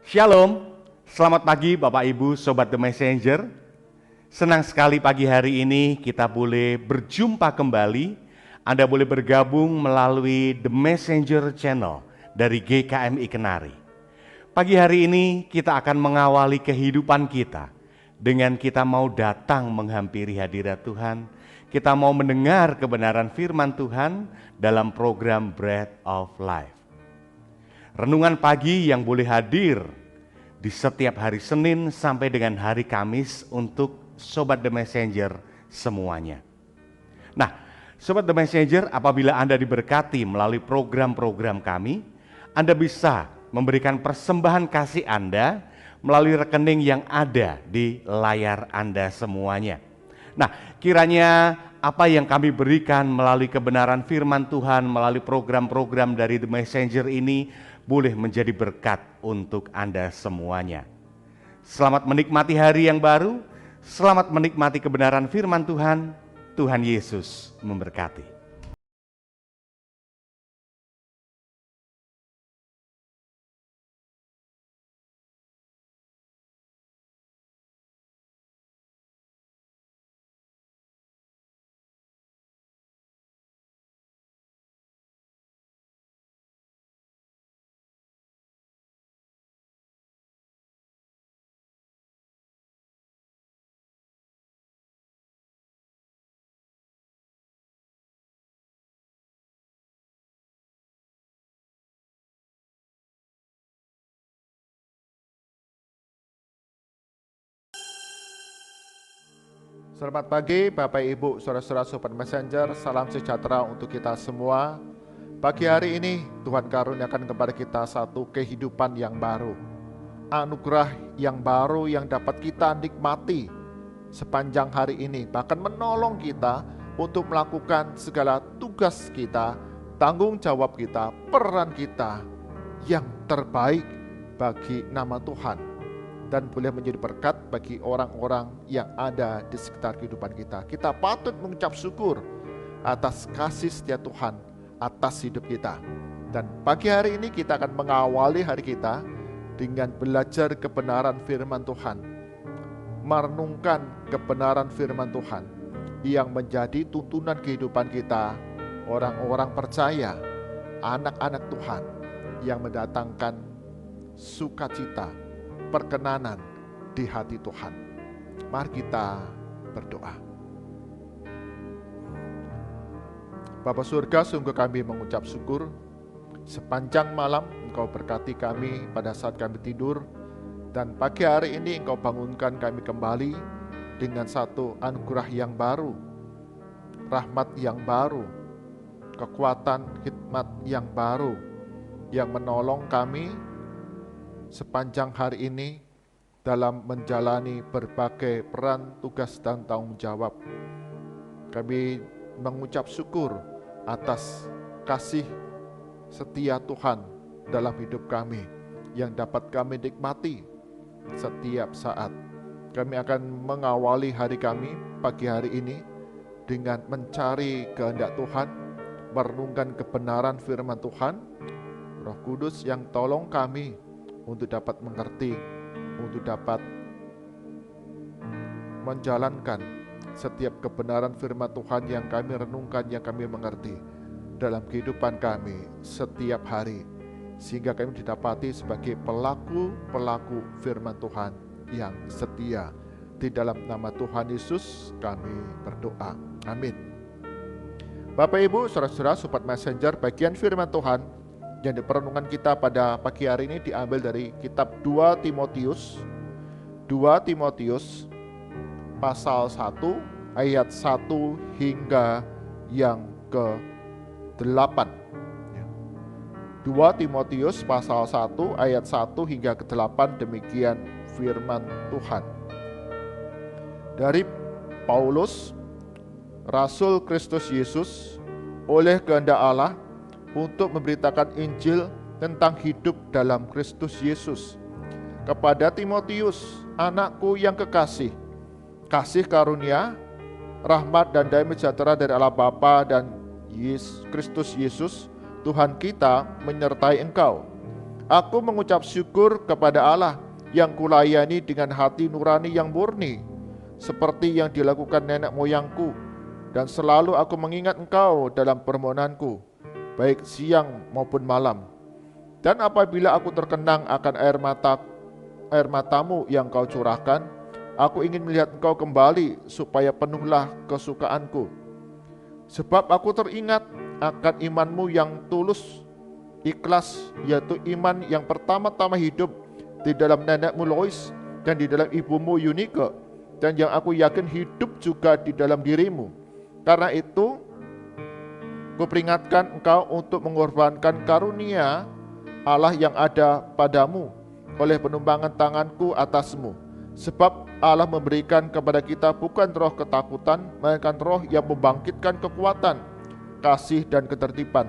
Shalom, selamat pagi Bapak Ibu Sobat The Messenger. Senang sekali pagi hari ini kita boleh berjumpa kembali. Anda boleh bergabung melalui The Messenger Channel dari GKMI Kenari. Pagi hari ini kita akan mengawali kehidupan kita dengan kita mau datang menghampiri hadirat Tuhan. Kita mau mendengar kebenaran firman Tuhan dalam program Bread of Life. Renungan pagi yang boleh hadir di setiap hari Senin sampai dengan hari Kamis untuk Sobat The Messenger semuanya. Nah, Sobat The Messenger, apabila Anda diberkati melalui program-program kami, Anda bisa memberikan persembahan kasih Anda melalui rekening yang ada di layar Anda semuanya. Nah, kiranya apa yang kami berikan melalui kebenaran firman Tuhan, melalui program-program dari The Messenger ini boleh menjadi berkat untuk Anda semuanya. Selamat menikmati hari yang baru, selamat menikmati kebenaran firman Tuhan. Tuhan Yesus memberkati. Selamat pagi Bapak Ibu, Saudara-saudara Sobat Messenger, salam sejahtera untuk kita semua. Pagi hari ini Tuhan karuniakan kepada kita satu kehidupan yang baru, anugerah yang baru yang dapat kita nikmati sepanjang hari ini, bahkan menolong kita untuk melakukan segala tugas kita, tanggung jawab kita, peran kita yang terbaik bagi nama Tuhan, dan boleh menjadi berkat bagi orang-orang yang ada di sekitar kehidupan kita. Kita patut mengucap syukur atas kasih setia Tuhan atas hidup kita. Dan pagi hari ini kita akan mengawali hari kita dengan belajar kebenaran firman Tuhan, merenungkan kebenaran firman Tuhan yang menjadi tuntunan kehidupan kita, orang-orang percaya, anak-anak Tuhan yang mendatangkan sukacita, perkenanan di hati Tuhan. Mari kita berdoa. Bapa surga, sungguh kami mengucap syukur sepanjang malam Engkau berkati kami pada saat kami tidur, dan pagi hari ini Engkau bangunkan kami kembali dengan satu anugerah yang baru, rahmat yang baru, kekuatan hikmat yang baru yang menolong kami sepanjang hari ini dalam menjalani berbagai peran, tugas, dan tanggung jawab. Kami mengucap syukur atas kasih setia Tuhan dalam hidup kami yang dapat kami nikmati setiap saat. Kami akan mengawali hari kami pagi hari ini dengan mencari kehendak Tuhan, merenungkan kebenaran firman Tuhan. Roh Kudus yang tolong kami untuk dapat mengerti, untuk dapat menjalankan setiap kebenaran firman Tuhan yang kami renungkan, yang kami mengerti dalam kehidupan kami setiap hari, sehingga kami didapati sebagai pelaku-pelaku firman Tuhan yang setia. Di dalam nama Tuhan Yesus kami berdoa, amin. Bapak Ibu, saudara-saudara Sobat Messenger, bagian firman Tuhan yang diperenungan kita pada pagi hari ini diambil dari kitab 2 Timotius pasal 1 ayat 1 hingga yang ke-8. 2 Timotius pasal 1 ayat 1 hingga ke-8, demikian firman Tuhan. Dari Paulus, Rasul Kristus Yesus, oleh kehendak Allah, untuk memberitakan Injil tentang hidup dalam Kristus Yesus, kepada Timotius, anakku yang kekasih, kasih karunia, rahmat dan damai sejahtera dari Allah Bapa dan Kristus Yesus Tuhan kita menyertai engkau. Aku mengucap syukur kepada Allah yang kulayani dengan hati nurani yang murni, seperti yang dilakukan nenek moyangku, dan selalu aku mengingat Engkau dalam permohonanku, baik siang maupun malam. Dan apabila aku terkenang akan air matamu yang Kau curahkan, aku ingin melihat Engkau kembali supaya penuhlah kesukaanku. Sebab aku teringat akan imanmu yang tulus, ikhlas, yaitu iman yang pertama-tama hidup di dalam nenekmu Lois dan di dalam ibumu Eunike, dan yang aku yakin hidup juga di dalam dirimu. Karena itu, kuperingatkan engkau untuk mengorbankan karunia Allah yang ada padamu oleh penumpangan tanganku atasmu. Sebab Allah memberikan kepada kita bukan roh ketakutan, melainkan roh yang membangkitkan kekuatan, kasih dan ketertiban.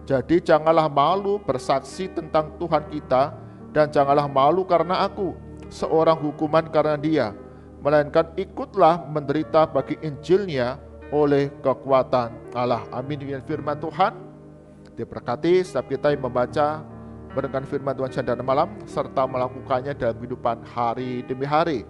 Jadi janganlah malu bersaksi tentang Tuhan kita, dan janganlah malu karena aku, seorang hukuman karena Dia, melainkan ikutlah menderita bagi Injilnya oleh kekuatan Allah. Amin. Dengan firman Tuhan diberkati setiap kita yang membaca, mendengar firman Tuhan siang dan malam, serta melakukannya dalam kehidupan hari demi hari.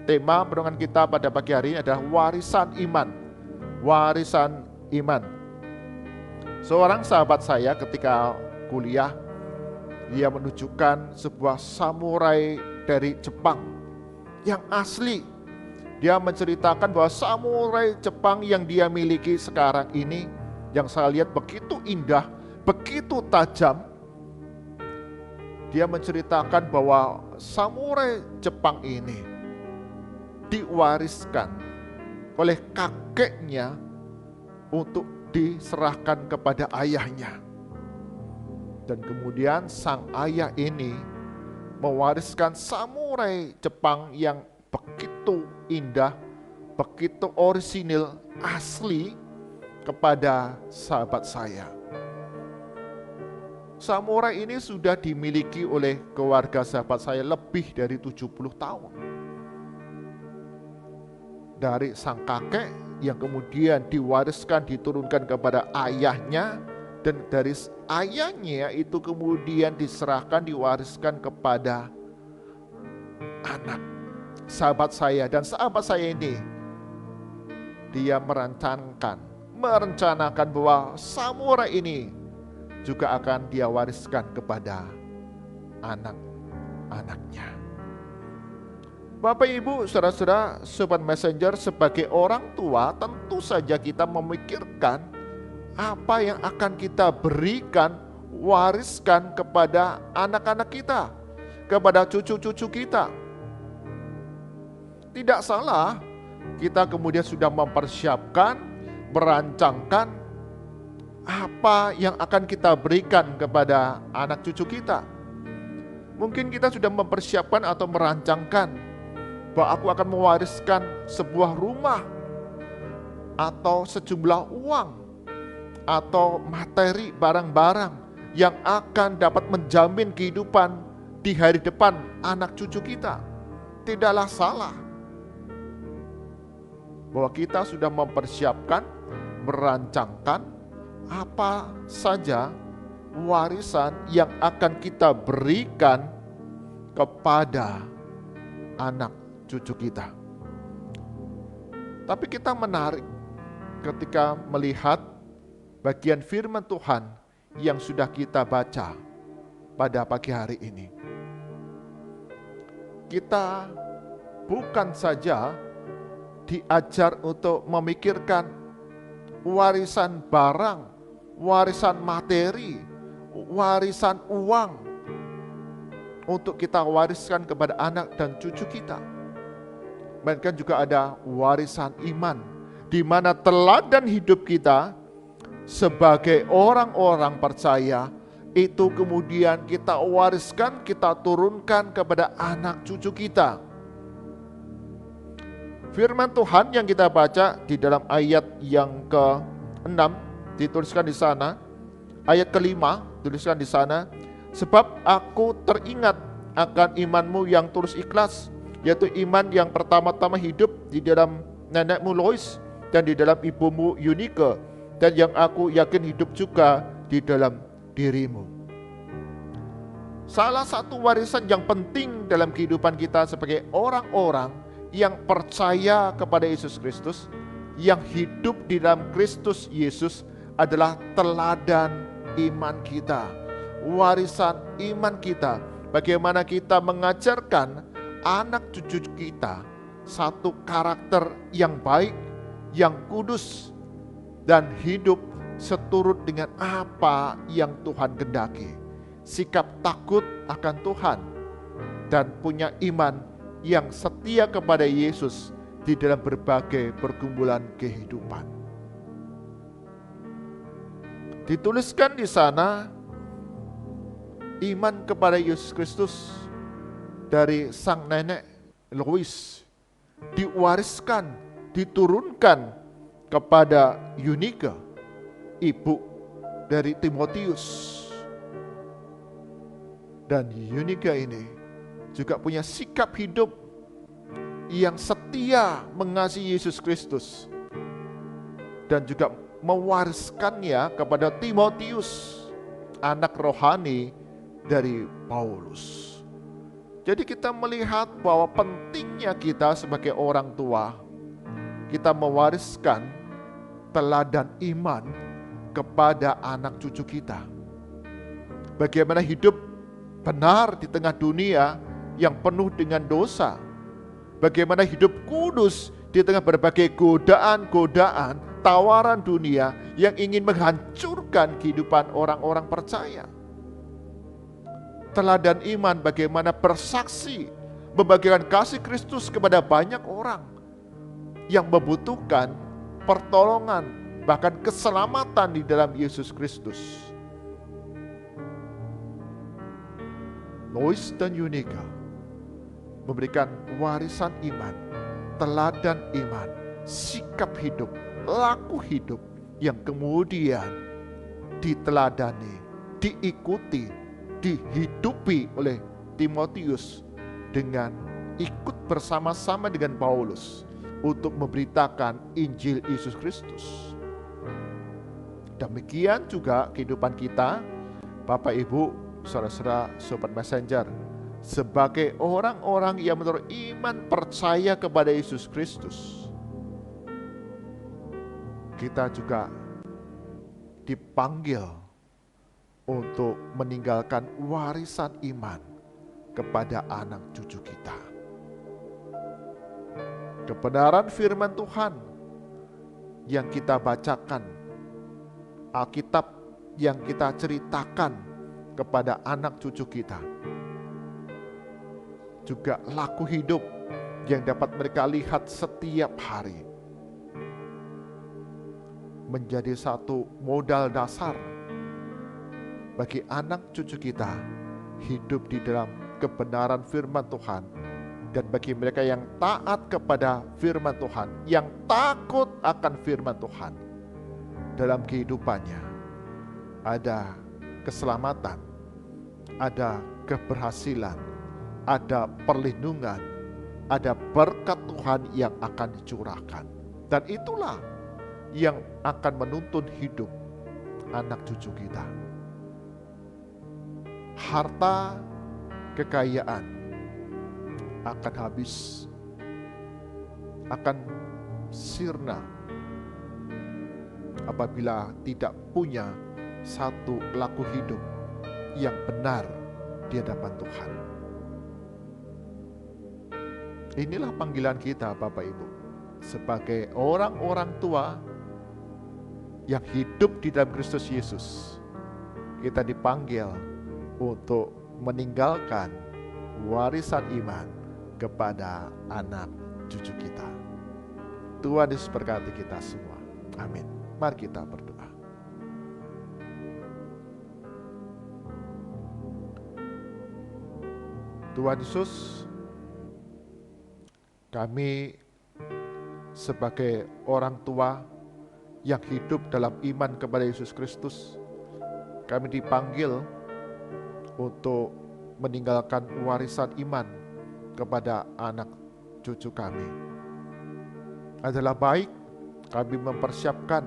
Tema renungan kita pada pagi hari ini adalah warisan iman. Warisan iman. Seorang sahabat saya ketika kuliah, dia menunjukkan sebuah samurai dari Jepang yang asli. Dia menceritakan bahwa samurai Jepang yang dia miliki sekarang ini, yang saya lihat begitu indah, begitu tajam. Dia menceritakan bahwa samurai Jepang ini diwariskan oleh kakeknya untuk diserahkan kepada ayahnya. Dan kemudian sang ayah ini mewariskan samurai Jepang yang begitu indah, begitu orisinil, asli kepada sahabat saya. Samurai ini sudah dimiliki oleh keluarga sahabat saya lebih dari 70 tahun. Dari sang kakek yang kemudian diwariskan, diturunkan kepada ayahnya, dan dari ayahnya itu kemudian diserahkan, diwariskan kepada anak sahabat saya. Dan sahabat saya ini, dia merencanakan bahwa samurai ini juga akan dia wariskan kepada anak-anaknya. Bapak, Ibu, saudara-saudara, Sobat Messenger, sebagai orang tua tentu saja kita memikirkan apa yang akan kita berikan, wariskan kepada anak-anak kita, kepada cucu-cucu kita. Tidak salah kita kemudian sudah mempersiapkan, merancangkan apa yang akan kita berikan kepada anak cucu kita. Mungkin kita sudah mempersiapkan atau merancangkan bahwa aku akan mewariskan sebuah rumah, atau sejumlah uang, atau materi barang-barang yang akan dapat menjamin kehidupan di hari depan anak cucu kita. Tidaklah salah bahwa kita sudah mempersiapkan, merancangkan apa saja warisan yang akan kita berikan kepada anak cucu kita. Tapi kita menarik ketika melihat bagian firman Tuhan yang sudah kita baca pada pagi hari ini. Kita bukan saja diajar untuk memikirkan warisan barang, warisan materi, warisan uang untuk kita wariskan kepada anak dan cucu kita, melainkan juga ada warisan iman, di mana teladan hidup kita sebagai orang-orang percaya itu kemudian kita wariskan, kita turunkan kepada anak cucu kita. Firman Tuhan yang kita baca di dalam ayat yang ke-6 dituliskan di sana, ayat ke-5 dituliskan di sana, sebab aku teringat akan imanmu yang tulus ikhlas, yaitu iman yang pertama-tama hidup di dalam nenekmu Lois dan di dalam ibumu Eunike, dan yang aku yakin hidup juga di dalam dirimu. Salah satu warisan yang penting dalam kehidupan kita sebagai orang-orang yang percaya kepada Yesus Kristus, yang hidup di dalam Kristus Yesus adalah teladan iman kita, warisan iman kita. Bagaimana kita mengajarkan anak cucu kita satu karakter yang baik, yang kudus, dan hidup seturut dengan apa yang Tuhan kehendaki. Sikap takut akan Tuhan dan punya iman yang setia kepada Yesus di dalam berbagai pergumulan kehidupan. Dituliskan di sana iman kepada Yesus Kristus dari sang nenek Lois diwariskan, diturunkan kepada Eunike, ibu dari Timotius. Dan Eunike ini juga punya sikap hidup yang setia mengasihi Yesus Kristus dan juga mewariskannya kepada Timotius, anak rohani dari Paulus. Jadi kita melihat bahwa pentingnya kita sebagai orang tua, kita mewariskan teladan iman kepada anak cucu kita. Bagaimana hidup benar di tengah dunia yang penuh dengan dosa. Bagaimana hidup kudus di tengah berbagai godaan-godaan, tawaran dunia yang ingin menghancurkan kehidupan orang-orang percaya. Teladan iman bagaimana bersaksi, membagikan kasih Kristus kepada banyak orang yang membutuhkan pertolongan, bahkan keselamatan di dalam Yesus Kristus. Lois dan Eunike memberikan warisan iman, teladan iman, sikap hidup, laku hidup yang kemudian diteladani, diikuti, dihidupi oleh Timotius dengan ikut bersama-sama dengan Paulus untuk memberitakan Injil Yesus Kristus. Demikian juga kehidupan kita, Bapak Ibu, saudara-saudara, sobat messenger, sebagai orang-orang yang menurut iman percaya kepada Yesus Kristus. Kita juga dipanggil untuk meninggalkan warisan iman kepada anak cucu kita. Kebenaran firman Tuhan yang kita bacakan, Alkitab yang kita ceritakan kepada anak cucu kita, juga laku hidup yang dapat mereka lihat setiap hari, menjadi satu modal dasar bagi anak cucu kita hidup di dalam kebenaran firman Tuhan. Dan bagi mereka yang taat kepada firman Tuhan, yang takut akan firman Tuhan, dalam kehidupannya ada keselamatan, ada keberhasilan, ada perlindungan, ada berkat Tuhan yang akan dicurahkan. Dan itulah yang akan menuntun hidup anak cucu kita. Harta, kekayaan akan habis, akan sirna apabila tidak punya satu laku hidup yang benar di hadapan Tuhan. Inilah panggilan kita, Bapak Ibu, sebagai orang-orang tua yang hidup di dalam Kristus Yesus. Kita dipanggil untuk meninggalkan warisan iman kepada anak cucu kita. Tuhan Yesus berkati kita semua. Amin. Mari kita berdoa. Tuhan Yesus, kami sebagai orang tua yang hidup dalam iman kepada Yesus Kristus, kami dipanggil untuk meninggalkan warisan iman kepada anak cucu kami. Adalah baik kami mempersiapkan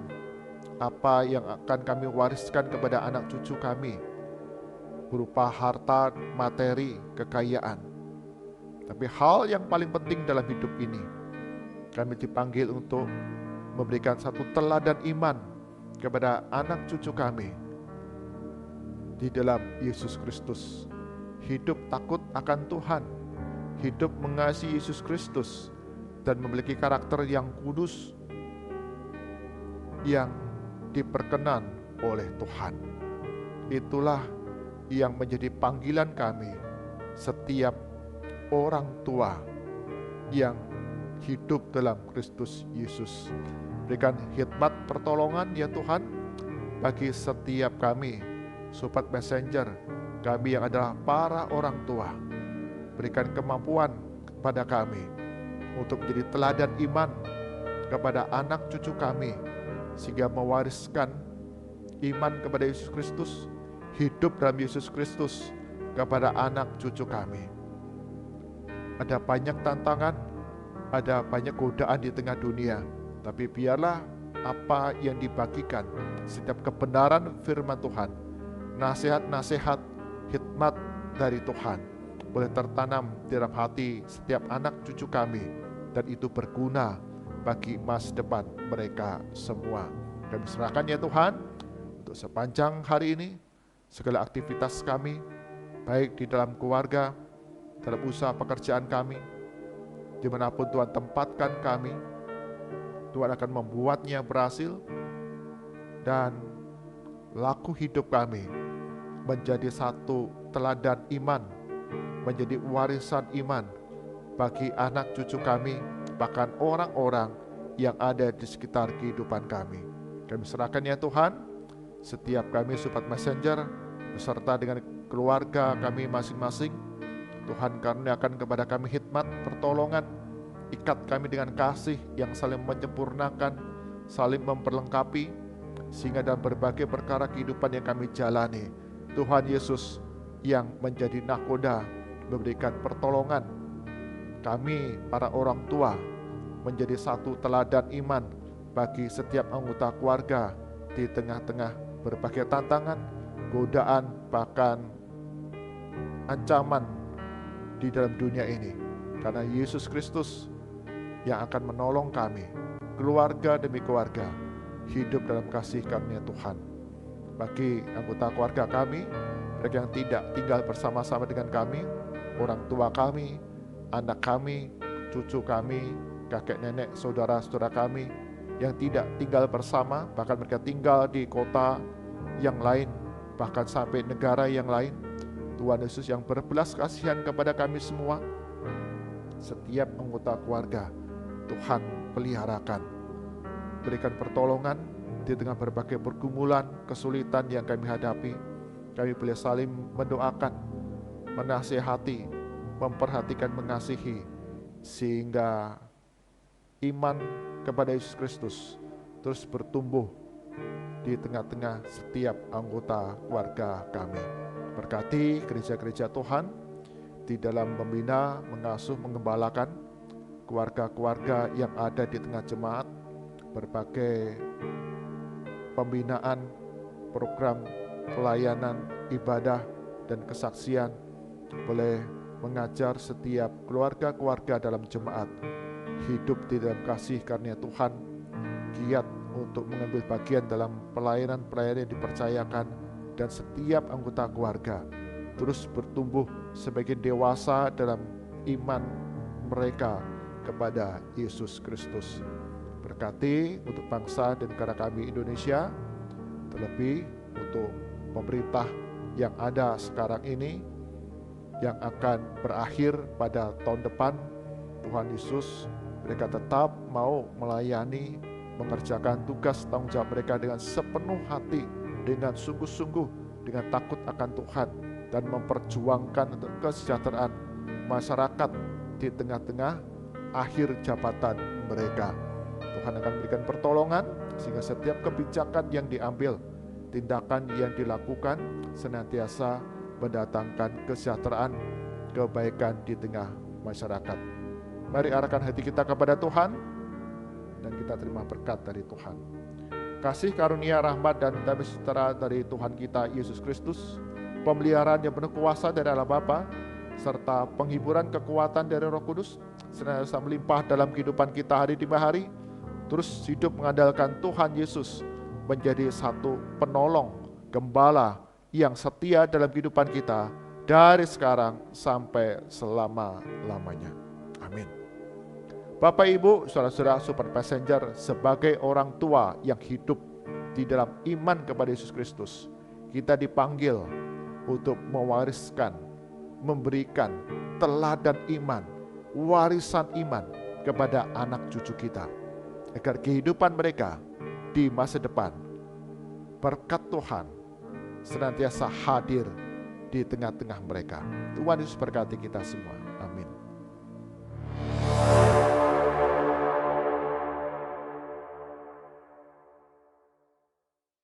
apa yang akan kami wariskan kepada anak cucu kami, berupa harta, materi, kekayaan. Tapi hal yang paling penting dalam hidup ini, kami dipanggil untuk memberikan satu teladan iman kepada anak cucu kami di dalam Yesus Kristus. Hidup takut akan Tuhan, hidup mengasihi Yesus Kristus, dan memiliki karakter yang kudus, yang diperkenan oleh Tuhan. Itulah yang menjadi panggilan kami, setiap orang tua yang hidup dalam Kristus Yesus. Berikan khidmat pertolongan ya Tuhan bagi setiap kami, Sobat Messenger, kami yang adalah para orang tua. Berikan kemampuan kepada kami untuk menjadi teladan iman kepada anak cucu kami, sehingga mewariskan iman kepada Yesus Kristus, hidup dalam Yesus Kristus kepada anak cucu kami. Ada banyak tantangan, ada banyak godaan di tengah dunia, tapi biarlah apa yang dibagikan, setiap kebenaran firman Tuhan, nasihat-nasihat, hikmat dari Tuhan, boleh tertanam di dalam hati setiap anak cucu kami, dan itu berguna bagi masa depan mereka semua. Kami serahkan ya Tuhan, untuk sepanjang hari ini, segala aktivitas kami, baik di dalam keluarga, dalam usaha pekerjaan kami, dimanapun Tuhan tempatkan kami, Tuhan akan membuatnya berhasil, dan laku hidup kami menjadi satu teladan iman, menjadi warisan iman bagi anak cucu kami, bahkan orang-orang yang ada di sekitar kehidupan kami. Kami serahkan ya Tuhan, setiap kami Sobat Messenger beserta dengan keluarga kami masing-masing, Tuhan karuniakan kepada kami hikmat pertolongan, ikat kami dengan kasih yang saling menyempurnakan, saling memperlengkapi, sehingga dalam berbagai perkara kehidupan yang kami jalani, Tuhan Yesus yang menjadi nakoda memberikan pertolongan. Kami para orang tua menjadi satu teladan iman bagi setiap anggota keluarga di tengah-tengah berbagai tantangan, godaan, bahkan ancaman di dalam dunia ini. Karena Yesus Kristus yang akan menolong kami, keluarga demi keluarga, hidup dalam kasih karunia Tuhan. Bagi anggota keluarga kami, mereka yang tidak tinggal bersama-sama dengan kami, orang tua kami, anak kami, cucu kami, kakek nenek, saudara-saudara kami yang tidak tinggal bersama, bahkan mereka tinggal di kota yang lain, bahkan sampai negara yang lain, Tuhan Yesus yang berbelas kasihan kepada kami semua, setiap anggota keluarga Tuhan peliharakan, berikan pertolongan di tengah berbagai pergumulan, kesulitan yang kami hadapi. Kami boleh saling mendoakan, menasihati, memperhatikan, mengasihi, sehingga iman kepada Yesus Kristus terus bertumbuh di tengah-tengah setiap anggota keluarga kami. Berkati gereja-gereja Tuhan di dalam membina, mengasuh, mengembalakan keluarga-keluarga yang ada di tengah jemaat, berbagai pembinaan, program pelayanan, ibadah, dan kesaksian boleh mengajar setiap keluarga-keluarga dalam jemaat hidup di dalam kasih karunia Tuhan, giat untuk mengambil bagian dalam pelayanan-pelayanan yang dipercayakan, dan setiap anggota keluarga terus bertumbuh sebagai dewasa dalam iman mereka kepada Yesus Kristus. Berkati untuk bangsa dan negara kami Indonesia, terlebih untuk pemerintah yang ada sekarang ini, yang akan berakhir pada tahun depan. Tuhan Yesus, mereka tetap mau melayani, mengerjakan tugas tanggung jawab mereka dengan sepenuh hati, dengan sungguh-sungguh, dengan takut akan Tuhan, dan memperjuangkan untuk kesejahteraan masyarakat di tengah-tengah akhir jabatan mereka. Tuhan akan berikan pertolongan sehingga setiap kebijakan yang diambil, tindakan yang dilakukan senantiasa mendatangkan kesejahteraan, kebaikan di tengah masyarakat. Mari arahkan hati kita kepada Tuhan dan kita terima berkat dari Tuhan. Kasih karunia, rahmat, dan damai sejahtera dari Tuhan kita Yesus Kristus, pemeliharaan yang penuh kuasa dari Allah Bapa, serta penghiburan kekuatan dari Roh Kudus senantiasa melimpah dalam kehidupan kita hari demi hari. Terus hidup mengandalkan Tuhan Yesus menjadi satu penolong, gembala yang setia dalam kehidupan kita dari sekarang sampai selama-lamanya. Amin. Bapak Ibu, saudara-saudara Super Passenger, sebagai orang tua yang hidup di dalam iman kepada Yesus Kristus, kita dipanggil untuk mewariskan, memberikan teladan iman, warisan iman kepada anak cucu kita, agar kehidupan mereka di masa depan berkat Tuhan senantiasa hadir di tengah-tengah mereka. Tuhan Yesus berkati kita semua. Amin.